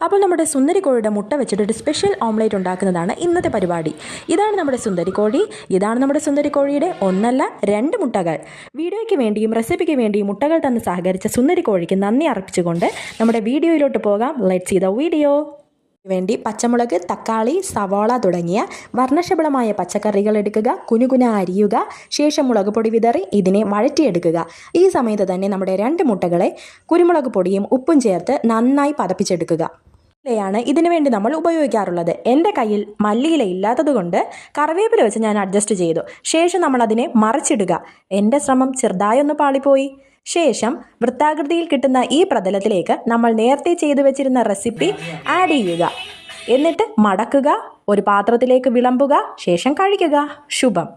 അപ്പോൾ നമ്മുടെ സുന്ദരിക്കോഴിയുടെ മുട്ട വെച്ചിട്ട് ഒരു സ്പെഷ്യൽ ഓംലേറ്റ് ഉണ്ടാക്കുന്നതാണ് ഇന്നത്തെ പരിപാടി. ഇതാണ് നമ്മുടെ സുന്ദരിക്കോഴി. ഇതാണ് നമ്മുടെ സുന്ദരിക്കോഴിയുടെ ഒന്നല്ല 2 മുട്ടകൾ. വീഡിയോയ്ക്ക് വേണ്ടിയും റെസിപ്പിക്ക് വേണ്ടിയും മുട്ടകൾ തന്ന് സഹകരിച്ച സുന്ദരിക്കോഴിക്ക് നന്ദി അർപ്പിച്ചുകൊണ്ട് നമ്മുടെ വീഡിയോയിലോട്ട് പോകാം. Let's see the video. വേണ്ടി പച്ചമുളക്, തക്കാളി, സവാള തുടങ്ങിയ വർണ്ണശബളമായ പച്ചക്കറികൾ എടുക്കുക. കുനുകുന അരിയുക. ശേഷം മുളക് പൊടി വിതറി ഇതിനെ വഴറ്റിയെടുക്കുക. ഈ സമയത്ത് തന്നെ നമ്മുടെ 2 മുട്ടകളെ കുരുമുളക് പൊടിയും ഉപ്പും ചേർത്ത് നന്നായി പതപ്പിച്ചെടുക്കുക. ാണ് ഇതിനു വേണ്ടി നമ്മൾ ഉപയോഗിക്കാറുള്ളത്. എൻ്റെ കയ്യിൽ മല്ലിയില ഇല്ലാത്തതുകൊണ്ട് കറിവേപ്പില വെച്ച് ഞാൻ അഡ്ജസ്റ്റ് ചെയ്തു. ശേഷം നമ്മൾ അതിനെ മറിച്ചിടുക. എൻ്റെ ശ്രമം ചെറുതായൊന്ന് പാളിപ്പോയി. ശേഷം വൃത്താകൃതിയിൽ കിട്ടുന്ന ഈ പ്രതലത്തിലേക്ക് നമ്മൾ നേരത്തെ ചെയ്തു വെച്ചിരുന്ന റെസിപ്പി ആഡ് ചെയ്യുക. എന്നിട്ട് മടക്കുക, ഒരു പാത്രത്തിലേക്ക് വിളമ്പുക, ശേഷം കഴിക്കുക. ശുഭം.